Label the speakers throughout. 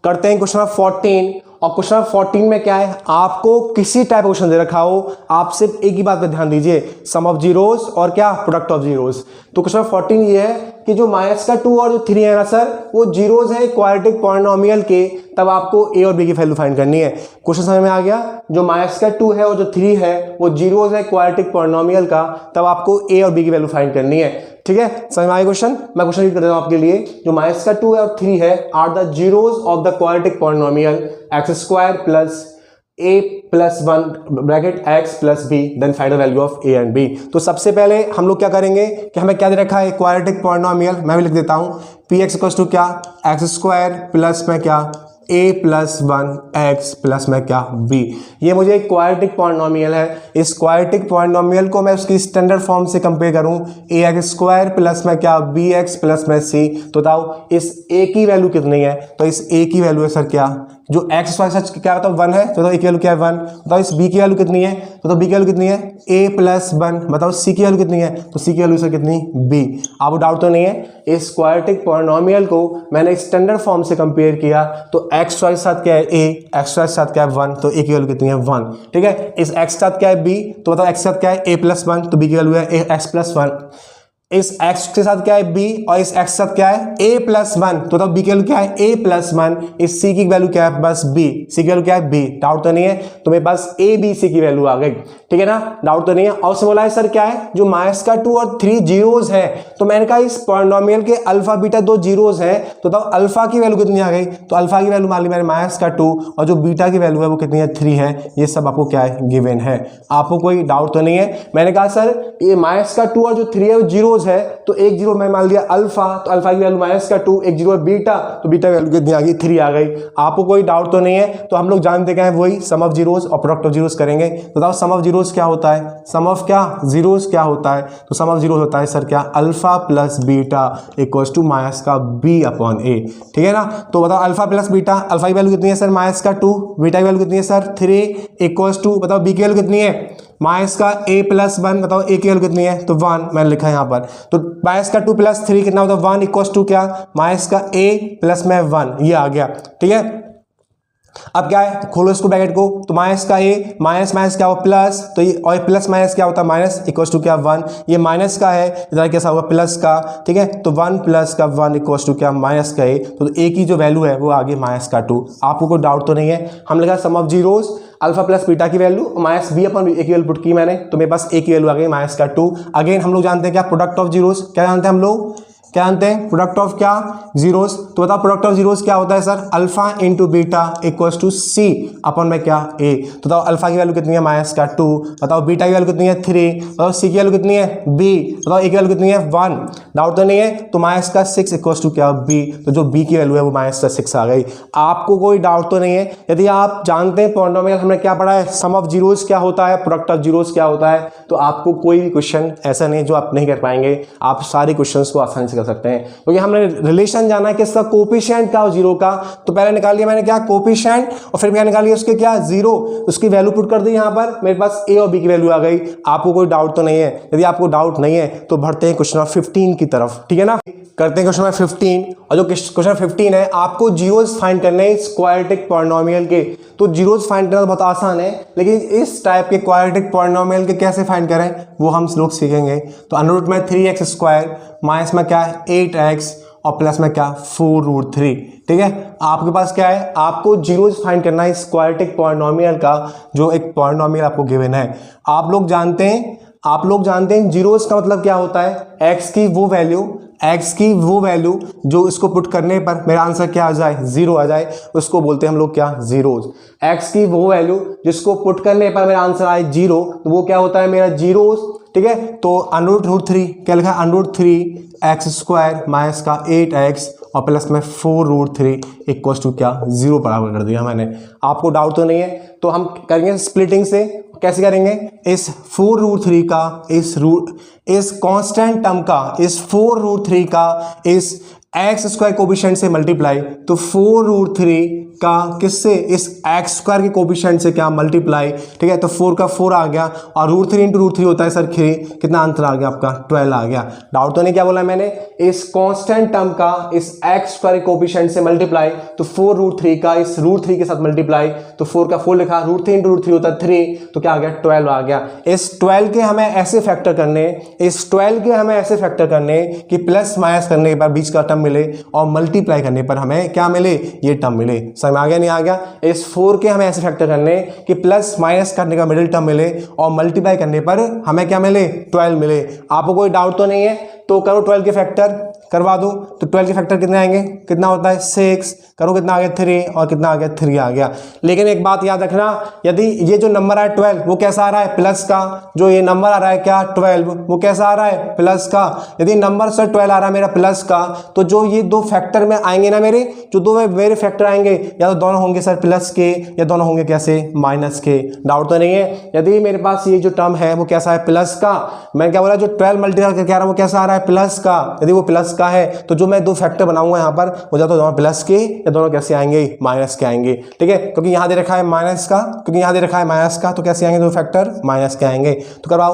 Speaker 1: करते हैं question number 14। और क्वेश्चन नंबर 14 में क्या है, आपको किसी टाइप का क्वेश्चन दे रखा हो, आप सिर्फ एक ही बात पे ध्यान दीजिए, सम ऑफ जीरोस और क्या प्रोडक्ट ऑफ जीरोस। तो क्वेश्चन नंबर 14 ये है कि जो -2 और जो 3 है ना सर, वो जीरोस है क्वाड्रेटिक पॉलिनोमियल के, तब आपको ए और बी की वैल्यू फाइंड करनी है। क्वेश्चन समझ में आ गया? जो -2 है और जो 3 है वो जीरोस है क्वाड्रेटिक पॉलिनोमियल का, तब आपको ए और बी की वैल्यू फाइंड करनी है। ठीक है, समझ में आया क्वेश्चन? मैं क्वेश्चन रीड कर देता हूं आपके लिए। जो -2 है और 3 है are the zeros of the quadratic polynomial x² plus a plus 1 bracket x plus b, then find the value of a and b। तो सबसे पहले हम लोग क्या करेंगे कि हमें क्या दे रखा है, क्वाड्रेटिक पॉलिनोमियल। मैं भी लिख देता हूं px इक्वल्स टू क्या, x² प्लस में क्या a प्लस 1 x प्लस में क्या b। ये मुझे एक क्वाड्रेटिक पॉलिनोमियल है। इस क्वाड्रेटिक पॉलिनोमियल को मैं उसकी स्टैंडर्ड फॉर्म से कंपेयर करूं, ax² प्लस में क्या bx प्लस में c। तो बताओ इस a की वैल्यू कितनी है? तो इस a की वैल्यू है सर क्या, जो x सच क्या होता है 1 है, तो a की वैल्यू क्या है 1। बताओ इस b की वैल्यू कितनी है, तो b की वैल्यू कितनी है a प्लस 1। बताओ c की वैल्यू कितनी है, तो c की वैल्यू सर कितनी b। आपको डाउट तो नहीं है? इस क्वाड्रेटिक पॉलिनोमियल को मैंने स्टैंडर्ड फॉर्म से कंपेयर किया, तो x के साथ क्या है a, x के साथ क्या है 1, तो a की वैल्यू कितनी है 1। ठीक है, इस x के साथ क्या है b, तो बताओ x के साथ क्या है a प्लस 1, तो b की वैल्यू है x प्लस 1। इस x के साथ क्या है b और इस x के साथ क्या है a प्लस 1, तो तब b की वैल्यू क्या है a प्लस 1। इस c की वैल्यू क्या है बस b, c की वैल्यू क्या है b। डाउट तो नहीं है? तो मेरे पास a b c की वैल्यू आ गई। ठीक है ना, डाउट तो नहीं है? और से बोला है सर क्या है, जो -2 और 3 जीरोस है, तो मैंने कहा इस पॉलिनोमियल के अल्फा बीटा 2 जीरोस है, तो तब अल्फा की वैल्यू कितनी आ गई, तो अल्फा की वैल्यू मान ली मैंने -2 और जो बीटा की वैल्यू है वो कितनी है 3 है। ये सब आपको क्या है गिवन है। आपको कोई डाउट तो नहीं है? मैंने कहा सर ये -2 और जो 3 है वो जीरोस है, तो एक जीरो मैं मान लिया अल्फा, तो अल्फा की वैल्यू -2, एक जीरो है बीटा, तो बीटा की वैल्यू कितनी आ गई 3 आ गई। आपको कोई डाउट तो नहीं है? तो हम लोग जानते क्या है, वही सम ऑफ जीरोस और प्रोडक्ट ऑफ जीरोस करेंगे। तो बताओ सम ऑफ जीरोस क्या होता है, सम ऑफ क्या जीरोस क्या होता है, तो सम ऑफ जीरोस होता है सर क्या, alpha plus beta equals to -b/a। ठीक है ना, तो बताओ अल्फा प्लस बीटा, अल्फा की वैल्यू कितनी है सर -2, बीटा की वैल्यू कितनी है सर 3 इक्वल्स टू, बताओ b की वैल्यू कितनी है -a प्लस 1, बताओ a की वैल्यू कितनी है, तो 1 मैंने लिखा है यहाँ पर। तो -2 प्लस 3 कितना होता है 1 इक्वल्स टू क्या, -a प्लस में 1, ये आ गया। ठीक है, अब क्या है, खोलो इसको ब्रैकेट को, तो -a माइनस क्या हो प्लस, तो ये और प्लस माइनस क्या होता है माइनस इक्वल्स टू क्या 1, ये माइनस का है इधर कैसा होगा प्लस का। ठीक है, तो 1 प्लस का 1 इक्वल्स टू क्या -a, तो a की जो वैल्यू है वो आ गई -2। आपको कोई डाउट तो नहीं है? हम लिखा sum of zeros alpha plus beta की वैल्यू -b/a की वैल्यू पुट की मैंने, तो मेरे पास a की वैल्यू आ गई -2। अगेन हम लोग जानते हैं क्या, प्रोडक्ट ऑफ जीरोस। क्या जानते हैं हम लोग, क्या जानते हैं प्रोडक्ट ऑफ क्या जीरोस। तो बताओ प्रोडक्ट ऑफ जीरोस क्या होता है sir, alpha into beta equals to c अपन में क्या a। तो बताओ अल्फा की वैल्यू कितनी है -2, बताओ बीटा की वैल्यू कितनी है 3, बताओ सी की वैल्यू कितनी है b, बताओ a की वैल्यू कितनी है 1। डाउट तो नहीं है? तो -6 इक्वल्स टू क्या b, तो जो b की वैल्यू है वो -6 आ गई। आपको कोई डाउट तो नहीं है? यदि आप जानते हैं पॉलिनोमियल हमने क्या पढ़ा है, सम ऑफ जीरोस क्या होता है, प्रोडक्ट ऑफ जीरोस क्या होता है, तो आपको कोई भी क्वेश्चन ऐसा नहीं जो आप नहीं कर पाएंगे। आप सारे क्वेश्चंस को आसानी से सकते हैं, क्योंकि हमने रिलेशन जाना है किसका, कोफिशिएंट का और जीरो का। तो पहले निकाल लिया मैंने क्या कोफिशिएंट, और फिर क्या निकाल लिया उसके क्या जीरो, उसकी वैल्यू पुट कर दी यहाँ पर, मेरे पास a और b की वैल्यू आ गई। आपको कोई डाउट तो नहीं है? यदि आपको डाउट नहीं है तो बढ़ते हैं क्वेश्चन नंबर 15 की तरफ। ठीक है ना, करते हैं क्वेश्चन नंबर 15। और जो क्वेश्चन 15 है, आपको जीरोस फाइंड करने हैं इस क्वाड्रेटिक पॉलिनोमियल के। तो जीरोस फाइंड करना बहुत आसान है, लेकिन इस टाइप के क्वाड्रेटिक पॉलिनोमियल के कैसे फाइंड करें वो हम लोग सीखेंगे। तो अंडर रूट में 3x² माइनस में क्या है 8x और प्लस में क्या 4√3। ठीक है, आपके पास क्या है, आपको जीरोस फाइंड करना है इस क्वाड्रेटिक पॉलिनोमियल का, जो एक पॉलिनोमियल आपको गिवन है। आप लोग जानते हैं जीरोस का मतलब क्या होता है, x की वो वैल्यू जो इसको पुट करने पर मेरा आंसर क्या आ जाए 0 आ जाए, उसको बोलते हैं हम लोग क्या जीरोस। x की वो वैल्यू जिसको पुट करने पर मेरा आंसर आए 0, तो वो क्या होता है मेरा जीरोस। ठीक है, तो √3 क्या लिखा है, √3x² माइनस का 8x और प्लस में 4√3 इक्वल्स टू क्या 0 बराबर कर दिया मैंने। आपको डाउट तो नहीं है? तो हम करेंगे स्प्लिटिंग से। कैसे करेंगे, इस 4√3 का इस कांस्टेंट टर्म का, इस 4√3 का इस एक्स स्क्वायर कोफिशिएंट से मल्टीप्लाई, तो 4√3 का किससे, इस एक्स स्क्वायर के कोफिशिएंट से क्या मल्टीप्लाई, ठीक है। तो 4 का 4 आ गया और √3 इंटू √3 होता है सर 3, कितना आंसर आ गया आपका 12 आ गया। डाउट तो नहीं, क्या बोला मैंने, इस कांस्टेंट टर्म का इस एक्स स्क्वायर कोफिशिएंट से मल्टीप्लाई, तो 4√3 का इस √3 के साथ मल्टीप्लाई, तो 4 का 4 लिखा, √3 इंटू √3 होता है 3, तो क्या आ गया 12 आ गया। इस 12 के हमें ऐसे फैक्टर करने, इस 12 के हमें ऐसे फैक्टर करने कि प्लस माइनस करने के बाद बीच का टर्म मिले और मल्टीप्लाई करने पर हमें क्या मिले, ये टर्म मिले। समझ में आ गया नहीं आ गया। इस 4 के हमें ऐसे फैक्टर करने कि प्लस माइनस करने का मिडिल टर्म मिले और मल्टीप्लाई करने पर हमें क्या मिले, 12 मिले। आपको कोई डाउट तो नहीं है, तो करो 12 के फैक्टर, करवा दो। तो 12 के फैक्टर कितने आएंगे, कितना होता है 6, करो कितना आ गया 3 और कितना आ गया 3 आ गया। लेकिन एक बात याद रखना, यदि ये जो नंबर है 12 वो कैसा आ रहा है, प्लस का, जो ये नंबर आ रहा है क्या 12 वो कैसा आ रहा है, प्लस का। यदि नंबर सर 12 आ रहा है मेरा प्लस का, तो जो ये दो फैक्टर में आएंगे ना, मेरे जो दो मेरे फैक्टर आएंगे, या तो दोनों होंगे सर प्लस के या दोनों होंगे कैसे, माइनस के। डाउट तो नहीं है। यदि मेरे पास ये जो टर्म है वो कैसा है, प्लस का, मैं क्या बोला, जो 12 मल्टीप्लाई करके आ रहा है वो कैसा आ रहा है, प्लस का। यदि वो प्लस का है तो जो मैं दो फैक्टर बनाऊंगा यहाँ पर, वो या तो दोनों प्लस के या दोनों कैसे आएंगे, माइनस के आएंगे, ठीक है। क्योंकि यहाँ दे रखा है माइनस का, क्योंकि यहाँ दे रखा है माइनस का, तो कैसे आएंगे दो फैक्टर, माइनस के आएंगे। तो करवाओ,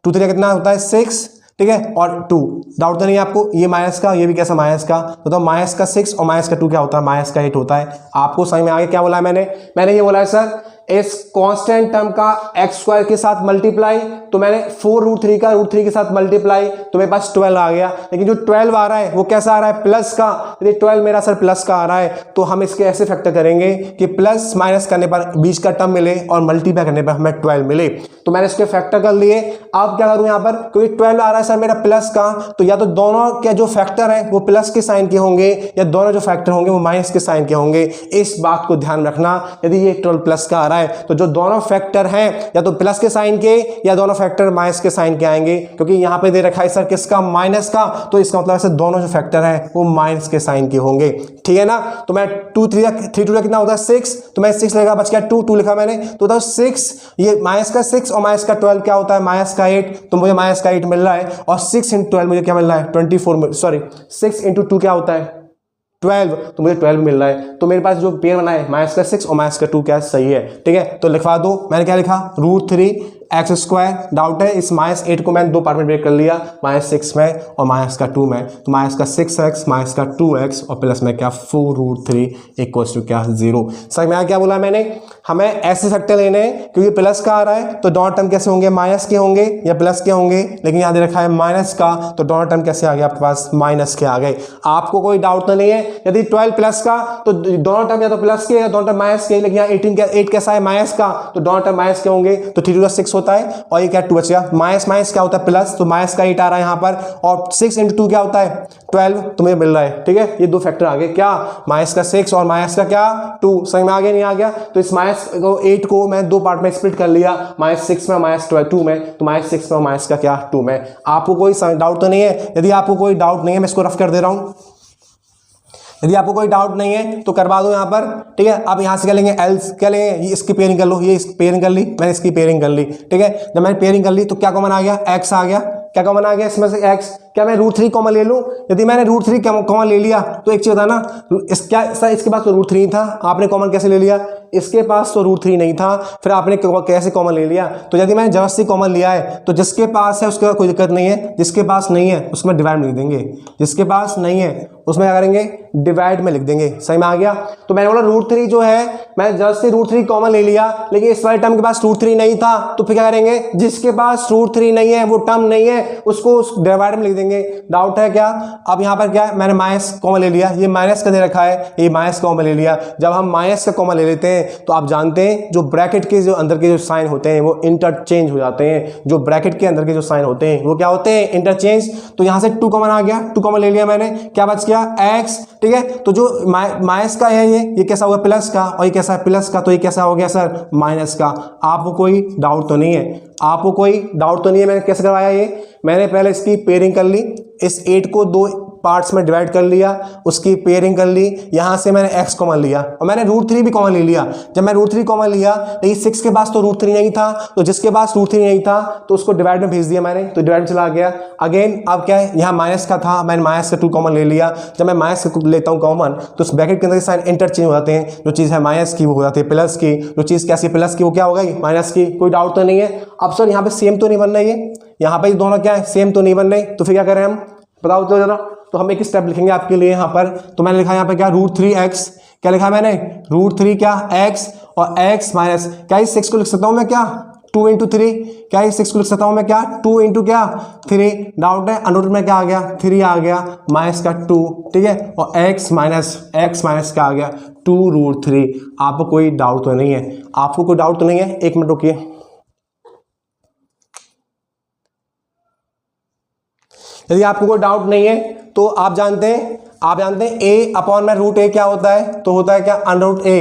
Speaker 1: 2 3 कितना होता है 6, ठीक है, और 2। डाउट तो नहीं है आपको, ये माइनस का, ये भी कैसा माइनस का, तो माइनस का 6 और माइनस का 2 क्या होता है, माइनस का 8 होता है। आपको समझ में आ गया क्या बोला है मैंने ये बोला है सर, इस कांस्टेंट टर्म का एक्स स्क्वायर के साथ मल्टीप्लाई, तो मैंने 4√3 का √3 के साथ मल्टीप्लाई, तो मेरे पास 12 आ गया। लेकिन जो 12 आ रहा है वो कैसा आ रहा है, प्लस का। यदि 12 मेरा सर प्लस का आ रहा है, तो हम इसके ऐसे फैक्टर करेंगे कि प्लस माइनस करने पर बीच का टर्म मिले और मल्टीप्लाई करने पर हमें 12 मिले। तो मैंने इसके फैक्टर कर लिए। अब क्या करूं यहाँ पर, क्योंकि 12 आ रहा है सर मेरा प्लस का, तो या तो दोनों के जो फैक्टर है वो प्लस के साइन के होंगे, या दोनों जो फैक्टर होंगे वो माइनस के साइन के होंगे। इस बात को ध्यान रखना। यदि ये 12 प्लस का आ रहा है, तो जो दोनों फैक्टर हैं या तो प्लस के साइन के या दोनों फैक्टर माइनस के साइन के आएंगे। क्योंकि यहां पे दे रखा है सर किसका, माइनस का, तो इसका मतलब है दोनों जो फैक्टर हैं वो माइनस के साइन के होंगे, ठीक है ना। तो मैं 2 3 2 कितना होता है 6, तो मैं 6 लिखा, बच गया 2 लिखा मैंने, तो होता है 6, ये माइनस का 6 और माइनस का 12 क्या होता है, माइनस का 8। तो मुझे माइनस का 8 मिल रहा है, और 6 इंटू 12 मुझे क्या मिल रहा है, 24, सॉरी 6 इंटू 2 क्या होता है 12, तो मुझे 12 मिल रहा है। तो मेरे पास जो पेयर बना है माइनस का 6 और माइनस का 2 क्या सही है, ठीक है। तो लिखवा दो, मैंने क्या लिखा, √3 एक्स स्क्वायर। डाउट है, इस -8 को मैंने दो पार्ट में ब्रेक कर लिया, -6 में और माइनस का 2 में। तो माइनस का 6x माइनस का 2x और प्लस में क्या 4√3 इक्वल्स टू क्या 0। समझ में आया क्या बोला मैंने। हमें ऐसे फैक्टर लेने हैं, क्योंकि प्लस का आ रहा है तो दोनों टर्म कैसे होंगे, माइनस के होंगे या प्लस के होंगे। लेकिन यहाँ दे रखा है माइनस का, तो दोनों टर्म कैसे आ गए आपके पास, माइनस के आ गए। आपको कोई डाउट तो नहीं है। यदि 12 प्लस का, तो दोनों टर्म या तो प्लस के या दोनों टर्म माइनस के। लेकिन यहाँ 8 कैसा है, माइनस का, तो दोनों टर्म माइनस के होंगे। तो 3 × 6 होता है, और ये क्या 2 बच गया। माइनस माइनस क्या होता है, प्लस, तो माइनस का 8 आ रहा है यहाँ पर, और 6 × 2 क्या होता है 12, तो मुझे मिल रहा है, ठीक है। ये दो फैक्टर आ गए, क्या माइनस का 6 और माइनस का क्या 2। समझ में आ गया नहीं आ गया। तो इस माइनस 8 को मैं दो पार्ट में स्प्लिट कर लिया, -6 में -2 में, तो -6 में माइनस का क्या 2 में। आपको कोई डाउट तो नहीं है। यदि आपको कोई डाउट नहीं है, मैं इसको रफ कर दे रहा हूं। यदि आपको कोई डाउट नहीं है तो करवा दो यहाँ पर, ठीक है। आप यहाँ से क्या लेंगे, एल्स क्या लेंगे, ये इसकी पेयरिंग कर लो, ये इसकी पेयरिंग कर ली, मैंने इसकी पेयरिंग कर ली, ठीक है। जब मैंने पेयरिंग कर ली तो क्या कॉमन आ गया, x आ गया। क्या कॉमन आ गया इसमें से, x। क्या मैं √3 कॉमन ले लूं। यदि मैंने √3 कॉमन ले लिया, तो एक चीज बताना, इसके पास तो √3 था, आपने कॉमन कैसे ले लिया, इसके पास तो √3 नहीं था, फिर आपने कैसे कॉमन ले लिया। तो यदि मैंने जबरदस्ती कॉमन लिया है, तो जिसके पास है उसके बाद कोई दिक्कत नहीं है, जिसके पास नहीं है उसमें डिवाइड में लिख देंगे, जिसके पास नहीं है उसमें क्या करेंगे, डिवाइड में लिख देंगे। सही में आ गया। तो मैंने बोला √3 जो है, मैंने जबरदस्ती √3 कॉमन ले लिया, लेकिन इस वाले टर्म के पास √3 नहीं था, तो फिर क्या करेंगे, जिसके पास √3 नहीं है, वो टर्म नहीं है, उसको डिवाइड में लिख देंगे। डाउट है क्या। अब यहाँ पर क्या है, मैंने माइनस कॉमन ले लिया, ये माइनस का दे रखा है, ये माइनस कॉमन ले लिया। जब हम माइनस का कॉमन ले लेते हैं, तो आप जानते हैं जो ब्रैकेट के जो अंदर के जो साइन होते हैं वो इंटरचेंज हो जाते हैं। जो ब्रैकेट के अंदर के जो साइन होते हैं वो क्या होते हैं, इंटरचेंज। तो यहाँ से 2 कॉमन आ गया, 2 कॉमन ले लिया मैंने, क्या बच गया x, ठीक है। तो जो माइनस का है ये कैसा होगा, प्लस का, और ये कैसा है प्लस का, तो ये कैसा हो गया सर, माइनस का। आपको कोई डाउट तो नहीं है, आपको कोई डाउट तो नहीं है। मैंने कैसे करवाया ये, मैंने पहले इसकी पेयरिंग कर ली, इस 8 को दो पार्ट्स में डिवाइड कर लिया, उसकी पेयरिंग कर ली, यहाँ से मैंने x कॉमन लिया और मैंने √3 भी कॉमन ले लिया। जब मैं √3 कॉमन लिया, लेकिन 6 के पास तो √3 नहीं था, तो जिसके पास √3 नहीं था तो उसको डिवाइड में भेज दिया मैंने, तो डिवाइड चला गया। अगेन अब क्या है, यहाँ माइनस का था, मैंने माइनस का 2 कॉमन ले लिया। जब मैं माइनस का लेता हूँ कॉमन तो उस ब्रैकेट के अंदर साइन इंटरचेंज हो जाते हैं, जो चीज़ है माइनस की वो हो जाती है प्लस की, जो चीज़ कैसी प्लस की वो क्या हो गई माइनस की। कोई डाउट तो नहीं है। अब सर यहाँ पे सेम तो नहीं बन रही है, यहाँ पे दोनों क्या है सेम तो नहीं बन रहे, तो फिर क्या करें हम, बताओ तो जरा। तो हम एक स्टेप लिखेंगे आपके लिए यहाँ पर। तो मैंने लिखा यहाँ पे क्या √3x, क्या लिखा मैंने √3 क्या x और x माइनस क्या, इस 6 को लिख सकता हूँ मैं क्या 2 × 3, क्या इस 6 को लिख सकता हूँ मैं क्या 2 × क्या 3। डाउट है, अंडर रूट में क्या आ गया 3 आ गया माइनस का 2, ठीक है, और x माइनस क्या आ गया 2√3। आपको कोई डाउट तो नहीं है, आपको कोई डाउट तो नहीं है, एक मिनट रुकिए। यदि आपको कोई डाउट नहीं है तो आप जानते हैं a/√a क्या होता है, तो होता है क्या √a।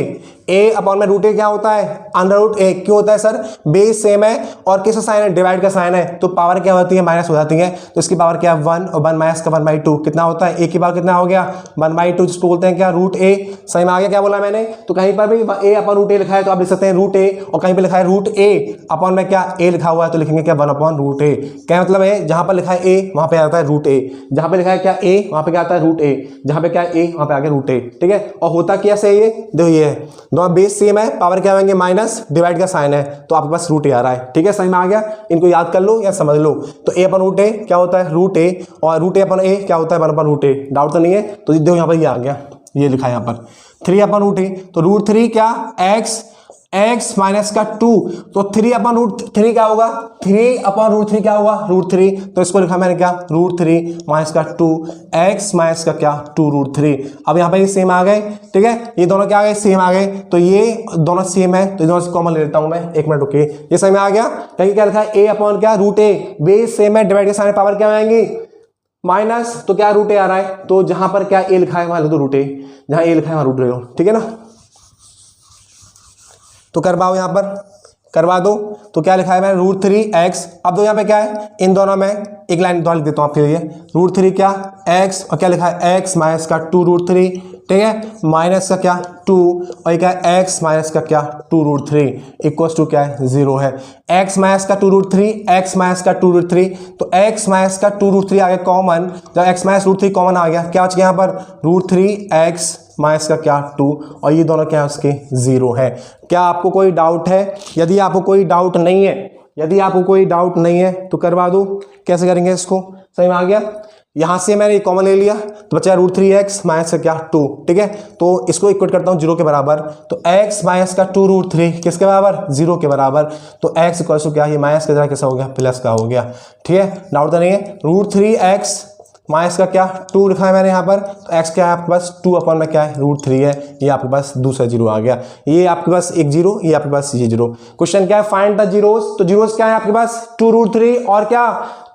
Speaker 1: a/√a क्या होता है √a। क्यों होता है सर, बेस सेम है और किसका साइन है, डिवाइड का साइन है, तो पावर क्या होती है माइनस हो जाती है, तो इसकी पावर क्या है 1 और 1 माइनस का 1/2 कितना होता है, a की पावर कितना हो गया 1/2, जिसको बोलते हैं क्या √a। सही में आ गया क्या बोला मैंने। तो कहीं पर भी a/√a लिखा है तो आप लिख सकते हैं √a, और कहीं पर लिखा है √a अपॉन में क्या a लिखा हुआ है तो लिखेंगे क्या 1/√a। क्या मतलब है, जहां पर लिखा है a वहां पे आता है √a, जहां पे लिखा है क्या a वहां पे क्या आता है √a, जहां पे क्या है a वहां पे आ गया √a, ठीक है। और होता क्या से ये देखो, ये है दोनों बेस सेम है, पावर क्या आएंगे माइनस, डिवाइड का साइन है, तो आपके पास √a आ रहा है, ठीक है। समझ में आ गया, इनको याद कर लो या समझ लो। तो a/√a क्या होता है √a और √a/a क्या होता है 1/√a। डाउट तो नहीं है, तो देखो यहाँ पर ये आ गया, ये लिखा है यहाँ पर 3/√a, तो √3 क्या x माइनस का 2, तो 3/√3 क्या होगा 3/√3 क्या होगा √3, तो इसको लिखा मैंने क्या √3 माइनस का 2 x माइनस का क्या 2√3। अब यहाँ पे ये सेम आ गए, ठीक है, ये दोनों क्या आ गए सेम आ गए, तो ये दोनों सेम है तो ये दोनों से कॉमन ले लेता हूं मैं, एक मिनट रुकिए। ये समझ में आ गया, कहीं क्या लिखा है a/ क्या √a, बेस सेम है, डिवाइड के सामने पावर क्या आएंगी माइनस, तो क्या √a आ रहा है, तो जहां पर क्या a लिखा है वहां लिख दो √a, जहां a लिखा है वहां √a, ठीक है ना। तो करवाओ यहाँ पर, करवा दो। तो क्या लिखा है मैंने √3x। अब दो यहाँ पे क्या है, इन दोनों में एक लाइन दोबारा लिख देता हूँ आपके लिए, √3 क्या x और क्या लिखा है x माइनस का 2√3, ठीक है, माइनस का क्या 2 और ये क्या है x माइनस का क्या 2√3 इक्वल्स टू क्या है 0 है। x माइनस का 2√3, x माइनस का 2√3, तो x माइनस का 2√3 आ गया कॉमन, जब x माइनस √3 कॉमन आ गया क्या बच गया यहाँ पर √3x माइनस का क्या 2, और ये दोनों क्या है उसके 0 है। क्या आपको कोई डाउट है, यदि आपको कोई डाउट नहीं है, यदि आपको कोई डाउट नहीं है तो करवा दो। कैसे करेंगे इसको, सही में आ गया, यहां से मैंने कॉमन ले लिया तो बचा √3x माइनस का क्या 2, ठीक है, तो इसको इक्वेट करता हूं 0 के बराबर, तो x माइनस का 2√3 किसके बराबर 0 के बराबर, तो x इक्वल्स टू क्या, ये माइनस का जगह कैसा हो गया प्लस का हो गया, ठीक है, डाउट तो नहीं है। √3x माइनस का क्या 2 लिखा है मैंने यहाँ पर, तो x क्या है आपके पास 2 में क्या है √3 है, ये आपके पास दूसरा 0 आ गया, ये आपके पास एक 0, ये आपके पास ये 0। क्वेश्चन क्या है, फाइंड द जीरोस, तो जीरोस क्या है आपके पास 2√3 और क्या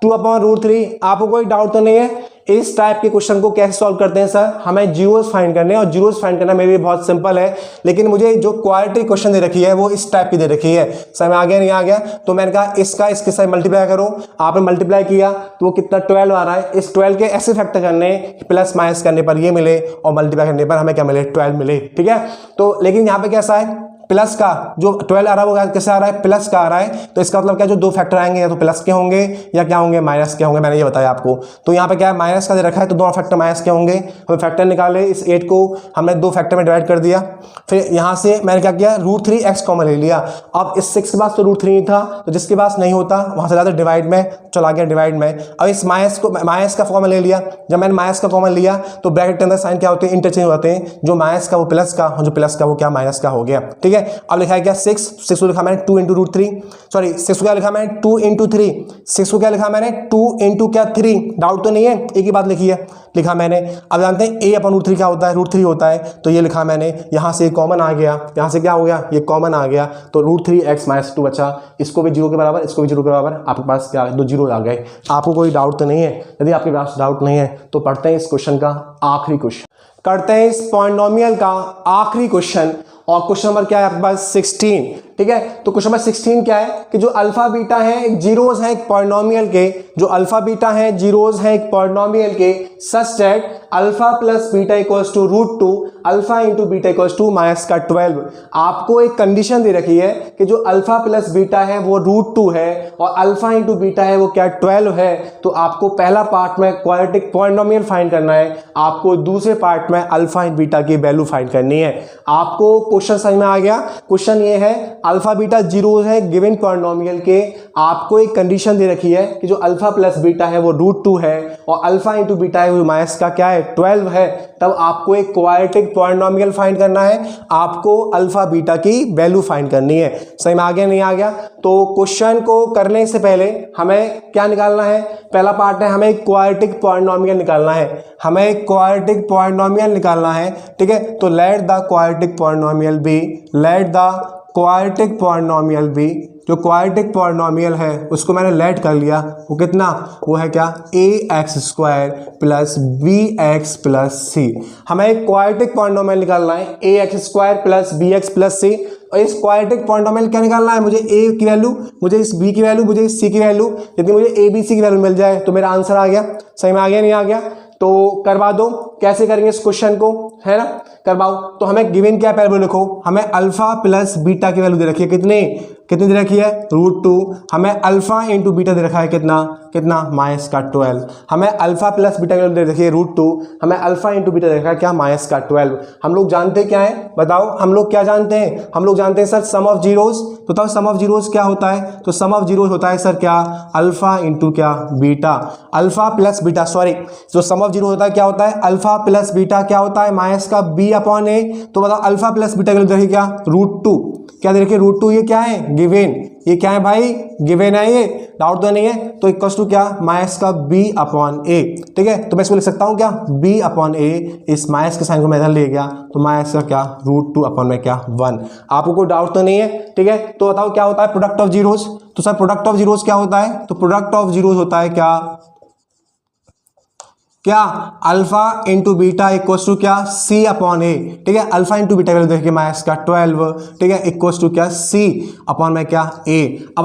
Speaker 1: 2/√3। आपको कोई डाउट तो नहीं है इस टाइप के क्वेश्चन को कैसे सॉल्व करते हैं सर, हमें जीरोस फाइंड करने हैं, और जीरोस फाइंड करना मेरे लिए बहुत सिंपल है, लेकिन मुझे जो क्वालिटी क्वेश्चन दे रखी है वो इस टाइप की दे रखी है। समझ में आ गया नहीं आ गया, तो मैंने कहा इसका इसके साथ मल्टीप्लाई करो, आपने मल्टीप्लाई किया तो वो कितना 12 आ रहा है, इस 12 के ऐसे फैक्टर करने प्लस माइनस करने पर ये मिले और मल्टीप्लाई करने पर हमें क्या मिले 12 मिले, ठीक है। तो लेकिन यहाँ पे कैसा है, प्लस का जो 12 आ रहा है वो कैसे आ रहा है प्लस का आ रहा है, तो इसका मतलब क्या जो दो फैक्टर आएंगे या तो प्लस के होंगे या क्या होंगे माइनस के होंगे, मैंने ये बताया आपको। तो यहाँ पे क्या है माइनस का दे रखा है तो दोनों फैक्टर माइनस के होंगे, हमें फैक्टर निकाले, इस 8 को हमने दो फैक्टर में डिवाइड कर दिया, फिर यहाँ से मैंने क्या किया √3x कॉमन ले लिया। अब इस 6 के पास तो √3 नहीं था, तो जिसके पास नहीं होता वहां से जाकर डिवाइड में चला गया, डिवाइड में। अब इस माइनस का कॉमन ले लिया, जब मैंने माइनस का कॉमन लिया तो ब्रैकेट के अंदर साइन क्या होते हैं इंटरचेंज होते हैं, जो माइनस का वो प्लस का, जो प्लस का वो क्या माइनस का हो गया, ठीक है। अब लिखा है क्या 6 को लिखा मैंने 2 × √3, सॉरी 6 को क्या लिखा मैंने 2 × 3, 6 को क्या लिखा मैंने 2 × क्या 3, डाउट तो नहीं है, एक ही बात लिखी है, लिखा मैंने। अब जानते हैं a/√3 क्या होता है, √3 होता है, तो ये लिखा मैंने, यहाँ से कॉमन आ गया, यहाँ से क्या हो गया ये कॉमन आ गया, तो √3x माइनस 2 बचा, इसको भी 0 के बराबर, इसको भी 0 के बराबर, आपके पास क्या दो 0 आ गए। आपको कोई डाउट तो नहीं है, यदि आपके पास डाउट नहीं है तो पढ़ते हैं इस क्वेश्चन का आखिरी क्वेश्चन, करते हैं इस पॉलिनोमियल का आखिरी क्वेश्चन, और क्वेश्चन नंबर क्या है आपके पास 16, ठीक है। तो क्वेश्चन नंबर 16 क्या है कि जो अल्फा बीटा है एक जीरोस है एक पॉलिनोमियल के, जो अल्फा बीटा है जीरोज है एक पॉलिनोमियल के such that alpha plus beta equals to √2 alpha into beta equals to -12। आपको एक कंडीशन दे रखी है कि जो अल्फा प्लस बीटा है वो √2 है और अल्फा इंटू बीटा है वो क्या 12 है। तो आपको पहला पार्ट में क्वाड्रेटिक पॉलिनोमियल फाइंड करना है, आपको दूसरे पार्ट में अल्फा इंटू बीटा की वैल्यू फाइंड करनी है। आपको क्वेश्चन समझ में आ गया। क्वेश्चन ये है अल्फा बीटा जीरोज है गिवन पॉलिनोमियल के, आपको एक कंडीशन दे रखी है कि जो अल्फा प्लस बीटा है वो √2 है और अल्फा इंटू बीटा है वो माइनस का क्या है 12 है। तब आपको एक क्वाड्रेटिक पॉलिनोमियल फाइंड करना है, आपको अल्फा बीटा की वैल्यू फाइंड करनी है। सही में आ गया नहीं आ गया? तो क्वेश्चन को करने से पहले हमें क्या निकालना है? पहला पार्ट है हमें क्वाड्रेटिक पॉलिनोमियल निकालना है, हमें क्वाड्रेटिक पॉलिनोमियल निकालना है। ठीक है, तो let the quadratic polynomial B, let the quadratic polynomial B, जो क्वाड्रेटिक पॉलिनोमियल है उसको मैंने लेट कर लिया, वो कितना, वो है क्या ax² plus bx plus c। हमें एक क्वाड्रेटिक पॉलिनोमियल निकालना है ax² plus bx plus c। और इस क्वाड्रेटिक पॉलिनोमियल क्या निकालना है? मुझे a की वैल्यू, मुझे इस b की वैल्यू, मुझे इस c की वैल्यू, यदि मुझे a b c की वैल्यू मिल जाए तो मेरा आंसर आ गया। सही में आ गया नहीं आ गया? तो करवा दो, कैसे करेंगे इस क्वेश्चन को, है ना, करवाओ। तो हमें गिवन क्या वैल्यू लिखो, हमें अल्फा प्लस बीटा की वैल्यू दे रखी है, कितनी दे रखी है √2। हमें अल्फा इंटू बीटा दे रखा है कितना -12। हमें अल्फा प्लस बीटा की वैल्यू दे रखी है √2, हमें अल्फा इंटू बीटा दे रखा है क्या -12। हम लोग जानते क्या है, बताओ हम लोग क्या जानते हैं? हम लोग जानते हैं सर सम ऑफ जीरोज। तो बताओ सम ऑफ जीरोज क्या होता है? तो सम ऑफ जीरोज होता है सर क्या, अल्फा इंटू क्या beta, alpha plus beta, sorry जो सम ऑफ जीरो होता है क्या होता है, अल्फा प्लस बीटा क्या होता है -b/a। तो बताओ अल्फा प्लस बीटा की वैल्यू देखिए क्या √2, क्या दे रखिए √2, ये क्या है गिवन, ये क्या है भाई गिवन है, ये डाउट तो नहीं है। तो इक्वल्स टू क्या -b/a। ठीक है, तो मैं इसको लिख सकता हूँ क्या b/a, इस माइनस के साइन को मैं इधर ले गया तो माइनस का क्या √2/1। आपको कोई डाउट तो नहीं है? ठीक है, तो बताओ क्या होता है प्रोडक्ट ऑफ जीरोज? तो सर प्रोडक्ट ऑफ जीरोज क्या होता है? तो प्रोडक्ट ऑफ जीरोज होता है क्या alpha into beta equals to क्या c/a। ठीक है, अल्फा इंटू बीटा वैल्यू देखिए -12। ठीक है, इक्वल्स टू क्या c/a। अब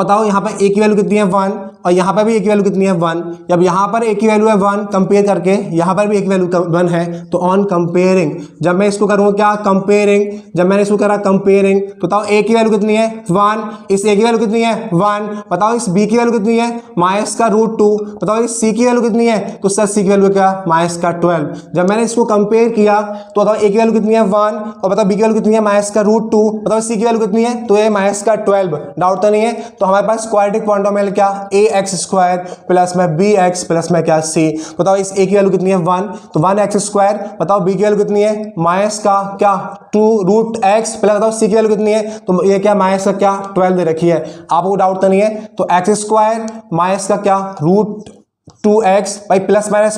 Speaker 1: बताओ यहाँ पर a की वैल्यू कितनी है 1 और यहाँ पर भी a की वैल्यू कितनी है 1। जब यहाँ पर a की वैल्यू है 1 कंपेयर करके यहाँ पर भी a की वैल्यू 1 है, तो ऑन कंपेयरिंग जब मैं इसको करूँगा क्या कंपेयरिंग, जब मैंने इसको करा कंपेयरिंग तो बताओ a की वैल्यू कितनी है 1, इस a की वैल्यू कितनी है 1। बताओ इस b की वैल्यू कितनी है -√2। बताओ इस c की वैल्यू कितनी है, तो सर c की वैल्यू क्या -12। जब मैंने इसको कंपेयर किया तो बताओ a की वैल्यू कितनी है 1 और बताओ b की वैल्यू कितनी है -√2। बताओ c की वैल्यू कितनी है, तो ये -12। डाउट तो नहीं है? तो हमारे पास क्वाड्रेटिक पॉलिनोमियल क्या ax² प्लस में bx प्लस में क्या c। बताओ इस a की वैल्यू कितनी है 1, तो 1x²। बताओ b की वैल्यू कितनी है -2√x प्लस बताओ c की वैल्यू कितनी है, तो ये क्या -12 दे रखी है। आपको डाउट तो नहीं है? तो x² माइनस का क्या √2x भाई प्लस माइनस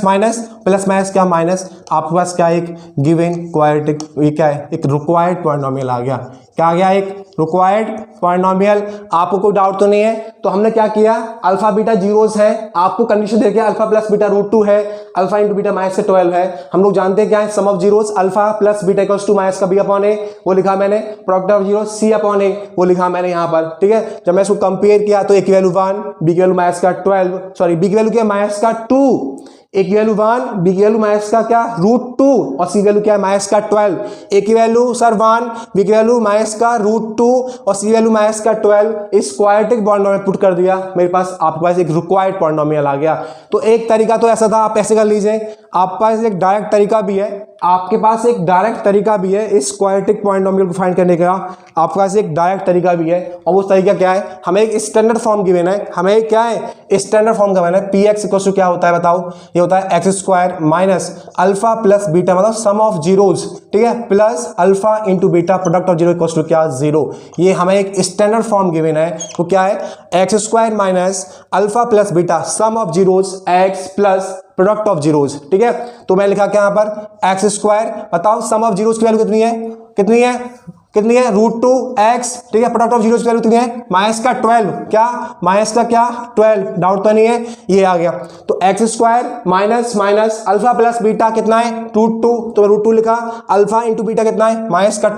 Speaker 1: प्लस माइनस क्या माइनस, आपके पास क्या एक गिवन क्वाड्रेटिक, ये क्या है एक रिक्वायर्ड पॉलिनोमियल आ गया। क्या आ गया? एक रिक्वायर्ड पॉलिनोमियल। आपको कोई डाउट तो नहीं है? तो हमने क्या किया, अल्फा बीटा जीरोस है, आपको कंडीशन दे दिया अल्फा प्लस बीटा √2 है, अल्फा इंटू बीटा -12 है। हम लोग जानते हैं क्या है sum of zeros, alpha plus beta equals to minus का b/a, वो लिखा मैंने। प्रोडक्ट ऑफ जीरो c/a, वो लिखा मैंने यहाँ पर। ठीक है, जब मैं इसको कंपेयर किया तो a की वैल्यू 1, b की वैल्यू -12, सॉरी b की वैल्यू क्या -2, a की वैल्यू 1, b की वैल्यू माइनस का क्या √2 और c की वैल्यू क्या है -12। a की वैल्यू सर 1, b की वैल्यू माइनस का √2 और c की वैल्यू -12। इस क्वाड्रेटिक पॉलिनोमियल पुट कर दिया मेरे पास, आपके पास एक रिक्वायर्ड पॉलिनोमियल आ गया। तो एक तरीका तो ऐसा था, आप ऐसे कर लीजिए। आपके पास एक डायरेक्ट तरीका भी है, आपके पास एक डायरेक्ट तरीका भी है इस क्वाड्रेटिक पॉलिनोमियल को फाइंड करने का, आपके पास एक डायरेक्ट तरीका भी है। और वो तरीका क्या है, हमें एक स्टैंडर्ड फॉर्म गिवन है, हमें क्या है स्टैंडर्ड फॉर्म गिवन है। px इक्वल टू क्या होता है बताओ, ये होता है x² minus alpha plus beta मतलब सम ऑफ जीरोज, ठीक है, plus alpha into beta product of zero equal to क्या 0। ये हमें एक स्टैंडर्ड फॉर्म गिवन है, वो क्या है x² minus alpha plus beta some of zeros x plus product of zeros. ठीक है, तो मैं लिखा क्या यहाँ पर x², बताओ सम ऑफ जीरोज की वैल्यू कितनी है, कितनी है √2x, ठीक है। प्रोडक्ट ऑफ जीरोस की वैल्यू कितनी है माइनस का 12, क्या माइनस का क्या 12, डाउट तो नहीं है, ये आ गया। तो x² minus minus alpha plus beta कितना है √2, तो √2 लिखा, अल्फा इंटू बीटा कितना है माइनस का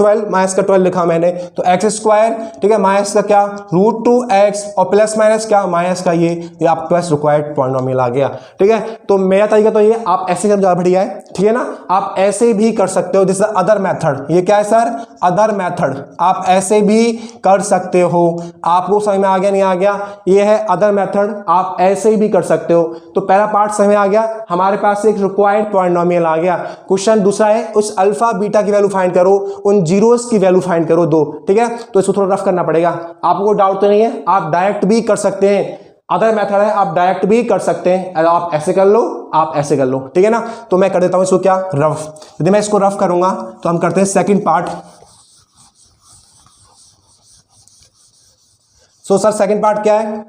Speaker 1: 12 लिखा मैंने, तो x², ठीक है, माइनस का क्या √2x और प्लस माइनस क्या माइनस का ये आपके पास रिक्वायर्ड पॉलिनोमियल आ गया, ठीक है। तो मेरा तरीका तो ये, आप ऐसे कर, ज्यादा बढ़िया है, ठीक है ना। आप ऐसे भी कर सकते हो, दिस इज अदर मेथड, ये क्या है सर अदर मेथड, आप ऐसे भी कर सकते हो। आपको समझ में आ गया नहीं आ गया, ये है अदर मेथड, आप ऐसे भी कर सकते हो। तो पहला पार्ट समझ में आ गया, हमारे पास एक रिक्वायर्ड पॉलिनोमियल आ गया। क्वेश्चन दूसरा है उस अल्फा बीटा की वैल्यू फाइंड करो, उन जीरोस की वैल्यू फाइंड करो दो, ठीक है। तो इसको थोड़ा रफ करना पड़ेगा, आपको डाउट तो नहीं है, आप डायरेक्ट भी कर सकते हैं, अदर मेथड है, आप डायरेक्ट भी कर सकते हैं, आप ऐसे कर लो, आप ऐसे कर लो, ठीक है ना। तो मैं कर देता हूं इसको क्या रफ, यदि मैं इसको रफ करूंगा तो हम करते हैं second part. So sir second part क्या है,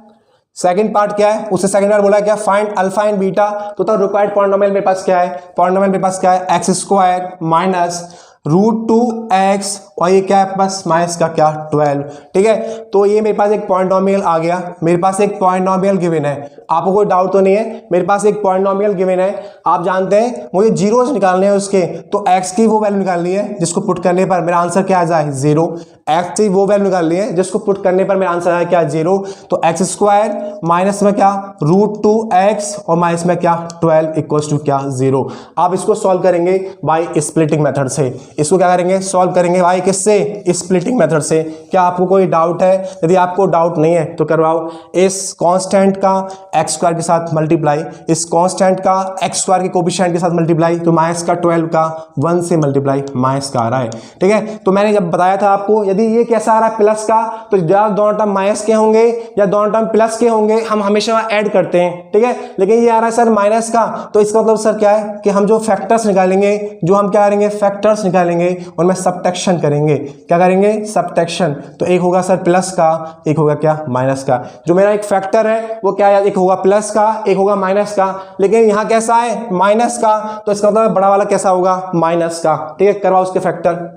Speaker 1: सेकंड पार्ट क्या है, उससे सेकंड पार्ट बोला है क्या फाइंड अल्फा एंड बीटा। तो रिक्वायर्ड पॉलिनोमियल मेरे पास क्या है, पॉलिनोमियल मेरे पास क्या है x² माइनस √2x और ये क्या है बस माइनस का क्या 12, ठीक है। तो ये मेरे पास एक पॉलिनोमियल आ गया, मेरे पास एक पॉलिनोमियल गिवन है, आपको कोई डाउट तो नहीं है, मेरे पास एक पॉलिनोमियल गिवन है। आप जानते हैं मुझे जीरोस निकालने हैं उसके, तो x की वो वैल्यू निकालनी है जिसको पुट करने पर मेरा आंसर क्या आ जाए 0, x की वो वैल्यू निकालनी है जिसको पुट करने पर मेरा आंसर आया क्या 0। तो x² माइनस में क्या √2x और माइनस में क्या 12 इक्वल्स टू क्या 0। आप इसको सॉल्व करेंगे बाय स्प्लिटिंग मेथड से, इसको क्या करेंगे सॉल्व करेंगे भाई किससे स्प्लिटिंग मेथड से। क्या आपको कोई डाउट है, यदि आपको डाउट नहीं है तो करवाओ, इस कांस्टेंट का x² के साथ मल्टीप्लाई, इस कांस्टेंट का x² के कोफिशिएंट के साथ मल्टीप्लाई, तो माइनस का 12 का 1 से मल्टीप्लाई माइनस का आ रहा है, ठीक है। तो मैंने जब बताया था आपको, यदि ये कैसा आ रहा है प्लस का, तो या दोनों टर्म माइनस के होंगे या दोनों टर्म प्लस के होंगे, हम हमेशा ऐड करते हैं, ठीक है। लेकिन ये आ रहा है सर माइनस का, तो इसका मतलब सर क्या है कि हम जो फैक्टर्स निकालेंगे, जो हम क्या करेंगे फैक्टर्स निकालेंगे उनमें सबट्रैक्शन करेंगे, क्या करेंगे सबट्रैक्शन। तो एक होगा सर प्लस का, एक होगा क्या माइनस का। जो मेरा एक फैक्टर है वो क्या है, एक होगा प्लस का, एक होगा माइनस का, लेकिन यहाँ कैसा है माइनस का, तो इसका मतलब बड़ा वाला कैसा होगा माइनस का, ठीक है। करवाओ उसके फैक्टर,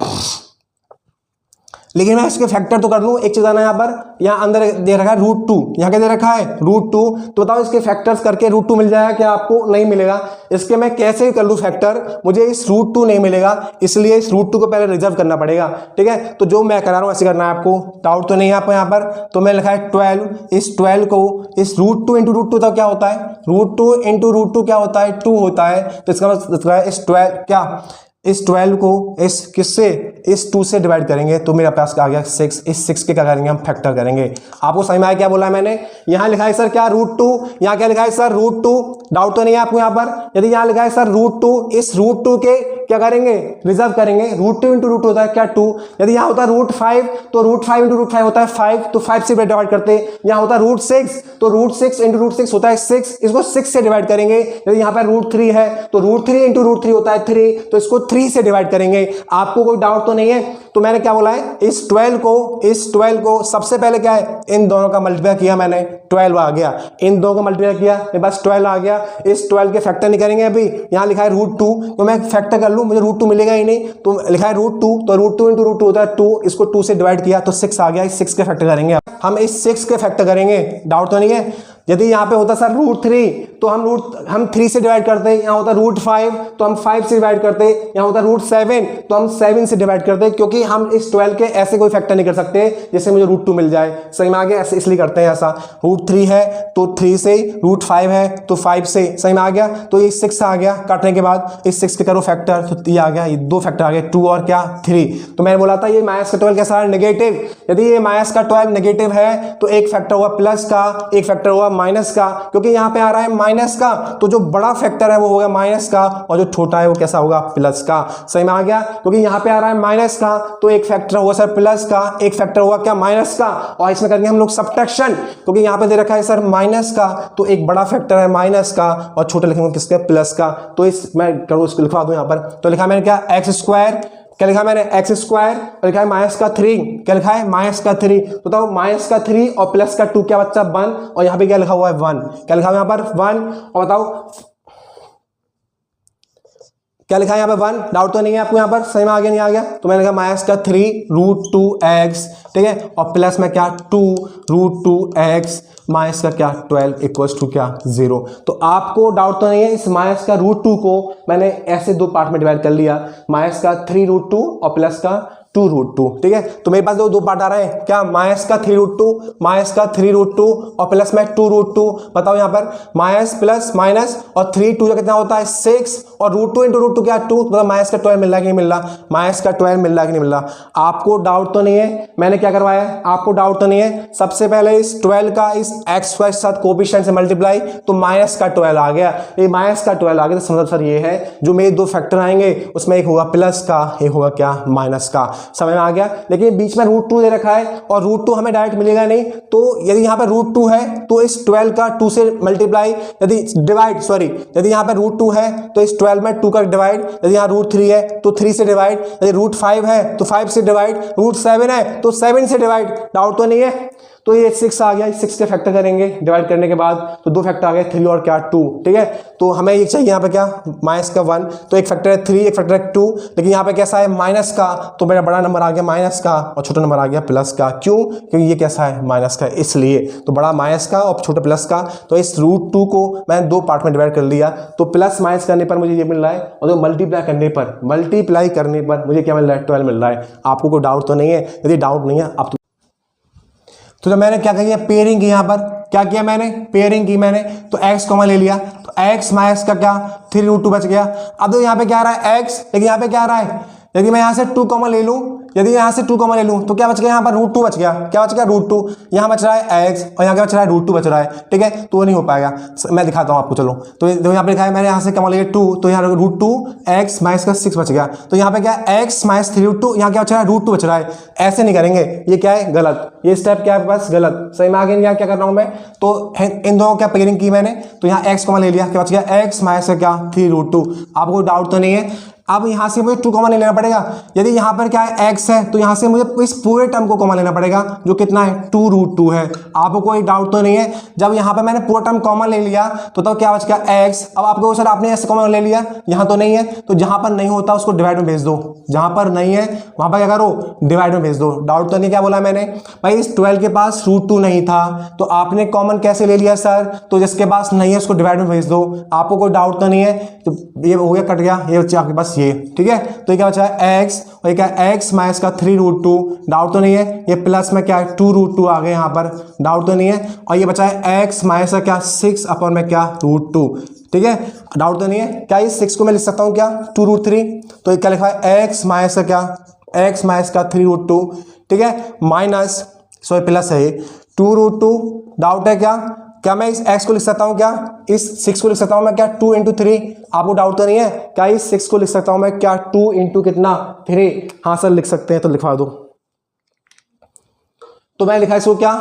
Speaker 1: लेकिन मैं इसके फैक्टर तो कर लूं, एक चीज आना यहाँ पर, यहाँ अंदर दे रखा है √2, यहाँ क्या दे रखा है √2, तो बताओ इसके फैक्टर्स करके √2 मिल जाएगा क्या, आपको नहीं मिलेगा। इसके मैं कैसे कर लूं फैक्टर, मुझे इस √2 नहीं मिलेगा, इसलिए इस √2 को पहले रिजर्व करना पड़ेगा, ठीक है। तो जो मैं करा रहा हूँ ऐसे करना है, आपको डाउट तो नहीं है आपको यहाँ पर। तो मैं लिखा है 12, इस 12 को इस √2 इंटू √2 तक क्या होता है, √2 इंटू √2 क्या होता है 2 होता है, तो इसका मतलब इस 12 क्या, इस 12 को इस किससे इस 2 से डिवाइड करेंगे, तो मेरे पास आ गया 6, इस 6 के क्या करेंगे हम फैक्टर करेंगे। आपको समझ में आया क्या बोला है मैंने, यहाँ लिखा है सर क्या √2, यहाँ क्या लिखा है सर √2, डाउट तो नहीं है आपको यहाँ पर। यदि यहाँ लिखा है सर √2, इस √2 के क्या करेंगे रिजर्व करेंगे, √2 इंटू √2 होता है क्या 2, यदि यहाँ होता है √5 तो √5 इंटू √5 होता है 5, तो 5 से डिवाइड करते हैं। यहाँ होता है √6 तो √6 इंटू √6 होता है 6, इसको 6 से डिवाइड करेंगे। यदि यहाँ पर √3 है तो √3 इंटू √3 होता है 3, तो इसको 3 से डिवाइड करेंगे। आपको कोई डाउट तो नहीं है। तो मैंने क्या बोला है, इस 12 को सबसे पहले क्या है इन दोनों का मल्टीप्लाई किया मैंने, 12 आ गया, इन दोनों का मल्टीप्लाई किया मेरे पास 12 आ गया। इस 12 के फैक्टर नहीं करेंगे, अभी यहाँ लिखा है √2, तो मैं फैक्टर कर लूँ, मुझे √2 मिलेगा ही नहीं, तो लिखा है √2, तो √2 इंटू √2 होता है 2, इसको 2 से डिवाइड किया तो 6 आ गया। इस 6 के फैक्टर करेंगे, हम इस 6 के फैक्टर करेंगे, डाउट तो नहीं है। यदि यहाँ पे होता सर √3 तो हम 3 से डिवाइड करते हैं, यहाँ होता √5 तो हम 5 से डिवाइड करते हैं, यहाँ होता √7 तो हम 7 से डिवाइड करते हैं, क्योंकि हम इस 12 के ऐसे कोई फैक्टर नहीं कर सकते जिससे मुझे √2 मिल जाए। सही में आ गया, ऐसे इसलिए करते हैं ऐसा। √3 है तो 3 से, √5 है तो 5 से, सही में आ गया। तो ये 6 आ गया, काटने के बाद इस 6 के करो फैक्टर, तो ये आ गया, ये 2 फैक्टर आ गए 2 और क्या 3। तो मैंने बोला था ये माइनस का 12 कैसा है नेगेटिव, यदि ये माइनस का 12 नेगेटिव है तो एक फैक्टर हुआ प्लस का, एक फैक्टर हुआ माइनस का, क्योंकि यहां पे आ रहा है माइनस का, तो जो बड़ा फैक्टर है वो होगा माइनस का और जो छोटा है वो कैसा होगा प्लस का। सही में आ गया, क्योंकि यहां पे आ रहा है माइनस का तो एक फैक्टर होगा सर प्लस का, एक फैक्टर होगा क्या माइनस का, और इसमें करेंगे हम लोग सबट्रैक्शन, क्योंकि यहां पे दे रखा है सर माइनस का, तो एक बड़ा फैक्टर है माइनस का और छोटा लिखेंगे किसके प्लस का। तो इस मैं करूँ इसको लिखवा दूं यहां पर, तो लिखा मैंने क्या x², क्या लिखा मैंने x² और लिखा है माइनस का 3, क्या लिखा है माइनस का 3, तो बताओ माइनस का 3 और प्लस का 2 क्या बच्चा 1, और यहाँ पे क्या लिखा हुआ है 1, क्या लिखा हुआ है यहाँ पर 1, और बताओ क्या लिखा है यहाँ पे 1, डाउट तो नहीं है आपको यहाँ पर, सही में आ गया नहीं आ गया, तो मैंने लिखा माइनस का 3√2x, ठीक है, और प्लस में क्या 2√2x माइनस का क्या 12 इक्वल्स टू क्या 0। तो आपको डाउट तो नहीं है, इस माइनस का √2 को मैंने ऐसे दो पार्ट में डिवाइड कर लिया, माइनस का 3√2 और प्लस का 2√2, ठीक है। तो मेरे पास दो पार्ट आ रहे हैं, क्या माइनस का 3√2 और प्लस में 2√2। बताओ यहाँ पर माइनस प्लस माइनस और 3 2 का कितना होता है 6 और √2 इंटू √2 क्या 2, मतलब माइनस का 12 मिल रहा है कि नहीं मिल रहा, माइनस का 12 मिल रहा है कि नहीं मिल रहा। आपको डाउट तो नहीं है, मैंने क्या करवाया है, आपको डाउट तो नहीं है। सबसे पहले इस 12 का इस एक्स के साथ कोएफिशिएंट से मल्टीप्लाई, तो माइनस का 12 आ गया, ये माइनस का 12 आ गया, तो मतलब सर ये है जो मेरे दो फैक्टर आएंगे उसमें एक होगा प्लस का, एक होगा क्या माइनस का, समझ में आ गया। लेकिन बीच में √2 दे रखा है और √2 हमें डायरेक्ट मिलेगा नहीं, तो यदि यहाँ पे √2 है तो इस 12 का 2 से मल्टीप्लाई, यदि डिवाइड सॉरी यदि यहाँ पे √2 है तो इस 12 में 2 का डिवाइड, यदि यहाँ √3 है तो 3 से डिवाइड, यदि √5 है तो 5 से डिवाइड, √7 है तो 7 से डिवाइड। डाउट तो नहीं है। तो ये 6 आ गया, 6 के फैक्टर करेंगे डिवाइड करने के बाद, तो दो फैक्टर आ गए 3 और क्या 2, ठीक है। तो हमें ये चाहिए यहाँ पे क्या माइनस का 1, तो एक फैक्टर है 3, एक फैक्टर है 2, लेकिन यहाँ पे कैसा है माइनस का, तो मेरा बड़ा नंबर आ गया माइनस का और छोटा नंबर आ गया प्लस का। क्यों? क्योंकि ये कैसा है माइनस का, इसलिए तो बड़ा माइनस का और छोटा प्लस का। तो इस √2 को मैंने दो पार्ट में डिवाइड कर लिया, तो प्लस माइनस करने पर मुझे ये मिल रहा है और तो मल्टीप्लाई करने पर मुझे क्या मिल रहा है 12 मिल रहा है। आपको कोई डाउट तो नहीं है? यदि डाउट नहीं है आप तो जब मैंने क्या किया पेयरिंग की, यहाँ पर क्या किया मैंने पेयरिंग की मैंने, तो x कॉमन ले लिया, तो x माइनस का क्या 3√2 बच गया। अब तो यहाँ पे क्या आ रहा है x, लेकिन यहाँ पे क्या आ रहा है, यदि मैं यहाँ से 2 कॉमन ले लूँ, यदि यहाँ से 2 कॉमन ले लूँ तो क्या बच गया यहाँ पर √2 बच गया, क्या बच गया √2, यहाँ बच रहा है x और यहाँ क्या बच रहा है √2 बच रहा है, ठीक है। तो वो नहीं हो पाएगा, मैं दिखाता हूँ आपको, चलो। तो यहाँ पे लिखा है मैंने यहाँ से कॉमन लिया 2, तो यहाँ √2x माइनस का 6 बच गया, तो यहाँ पे क्या x माइनस 3√2, यहाँ क्या बच रहा है √2 बच रहा है। ऐसे नहीं करेंगे, ये क्या है गलत, ये स्टेप क्या है बस गलत, सही में आगे यहाँ क्या कर रहा हूँ मैं, तो इन दोनों क्या पेयरिंग की मैंने, तो यहाँ x कॉमन ले लिया, क्या बच गया x माइनस का क्या 3√2। आपको डाउट तो नहीं है। अब यहाँ से मुझे 2 कॉमन ले लेना पड़ेगा, यदि यहाँ पर क्या है x है तो यहाँ से मुझे इस पूरे टर्म को कॉमन लेना पड़ेगा जो कितना है 2√2 है। आपको कोई डाउट तो नहीं है। जब यहाँ पे मैंने पूरा टर्म कॉमन ले लिया तो तब क्या बच गया x। अब आपको सर आपने ऐसे कॉमन ले लिया, यहाँ तो नहीं है, तो जहाँ पर नहीं होता उसको डिवाइड में भेज दो, जहाँ पर नहीं है वहाँ पर क्या करो डिवाइड में भेज दो। डाउट तो नहीं, क्या बोला मैंने भाई इस 12 के पास √2 नहीं था तो आपने कॉमन कैसे ले लिया सर, तो जिसके पास नहीं है उसको डिवाइड में भेज दो। आपको कोई डाउट तो नहीं है। तो ये हो गया कट गया, ये बच्चे आपके पास ये, ठीक है। तो ये क्या बचा है x और ये क्या है x माइनस का 3√2। डाउट तो नहीं है। ये प्लस में क्या है 2√2 आ गए यहाँ पर, डाउट तो नहीं है। और ये बचा है x माइनस का क्या 6 अपॉन में क्या √2, ठीक है। डाउट तो नहीं है। क्या इस 6 को मैं लिख सकता हूँ क्या 2√3, तो ये क्या लिखा है x माइनस का क्या x माइनस का 3√2, ठीक है, माइनस सॉरी प्लस है ये 2√2। डाउट है क्या मैं इस x को लिख सकता हूँ क्या इस 6 को लिख सकता हूँ मैं क्या 2 × 3। आपको डाउट तो नहीं है। क्या इस 6 को लिख सकता हूँ मैं क्या 2 × कितना 3। हाँ सर लिख सकते हैं, तो लिखवा दो। तो मैं लिखा इसको क्या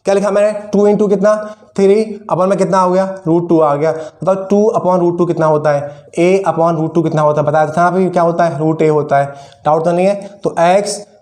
Speaker 1: लिखा मैंने 2 × कितना 3 अपॉन में कितना हो गया √2 आ गया। बताओ 2 अपॉन √2 कितना होता है, a अपॉन √2 कितना होता है, बताया था यहाँ पे क्या होता है √a होता है। डाउट तो नहीं है। तो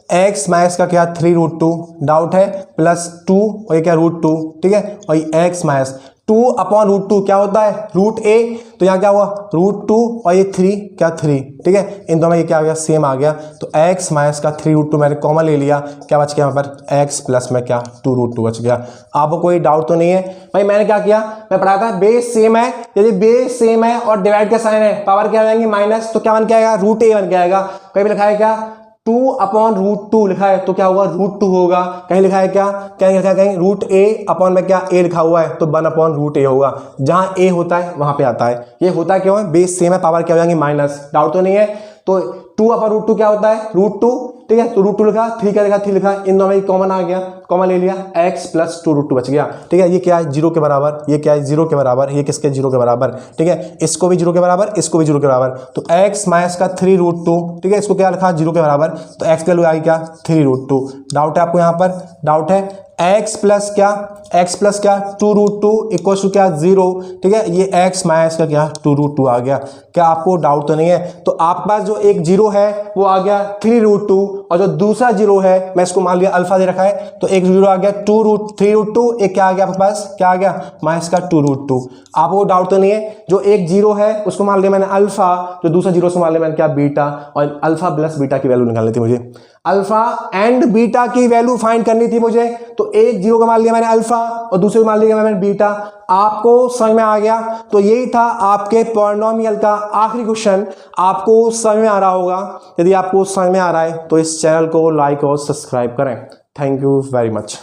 Speaker 1: x माइनस का क्या 3√2 डाउट है, प्लस 2 और ये क्या √2, ठीक है, और ये x माइनस 2 अपॉन √2 क्या होता है √a, तो यहाँ क्या हुआ √2 और ये 3 क्या 3, ठीक है। इन दोनों में ये क्या आ गया सेम आ गया। तो x माइनस का 3√2 मैंने कॉमन ले लिया, क्या बच गया यहाँ पर x प्लस में क्या 2√2 बच गया। आपको कोई डाउट तो नहीं है। भाई मैंने क्या किया, मैं पढ़ाया था बेस सेम है, यदि बेस सेम है और डिवाइड का साइन है पावर क्या आ जाएंगे माइनस, तो क्या बन के आएगा √a बन के आएगा। कहीं भी लिखा है क्या 2 अपॉन √2 लिखा है तो क्या होगा √2 होगा। कहीं लिखा है क्या लिखा है कहीं √a अपॉन में क्या a लिखा हुआ है तो 1 अपॉन √a होगा। जहां a होता है वहां पे आता है। ये होता क्यों है, बेस सेम है पावर क्या हो जाएंगे माइनस। डाउट तो नहीं है। तो 2 अपॉन √2 क्या होता है √2, ठीक है। तो √2 लिखा 3 क्या लिखा 3 लिखा, इन दोनों में कॉमन आ गया, कॉमन ले लिया x प्लस 2√2 बच गया, ठीक है। ये क्या है 0 के बराबर, ये क्या है 0 के बराबर, ये किसके 0 के बराबर, ठीक है। इसको भी 0 के बराबर, इसको भी 0 के बराबर। तो x माइनस का 3√2, ठीक है, इसको क्या लिखा 0 के बराबर, तो x की वैल्यू आई क्या 3√2। डाउट है आपको यहाँ पर, डाउट है। x प्लस क्या, x प्लस क्या 2√2 इक्वल टू क्या 0, ठीक है। ये x माइनस का क्या 2√2 आ गया। क्या आपको डाउट तो नहीं है? तो आपके पास जो एक जीरो है वो आ गया 3√2 और जो दूसरा जीरो है मैं इसको मान लिया अल्फा दे रखा है, तो एक जीरो आ गया 3√2, एक क्या आ गया आपके पास, क्या आ गया माइनस का 2√2। आपको डाउट तो नहीं है? जो एक जीरो है उसको मान लिया मैंने अल्फा, जो दूसरा जीरो से मान लिया मैंने क्या बीटा, और अल्फा प्लस बीटा की वैल्यू निकालनी थी मुझे, अल्फा एंड बीटा की वैल्यू फाइंड करनी थी मुझे। तो एक जीरो का मान लिया मैंने अल्फा और दूसरे को मान लिया मैंने बीटा। आपको समझ में आ गया? तो यही था आपके पॉलिनोमियल का आखिरी क्वेश्चन। आपको समझ में आ रहा होगा। यदि आपको समझ में आ रहा है तो इस चैनल को लाइक और सब्सक्राइब करें। Thank you very much.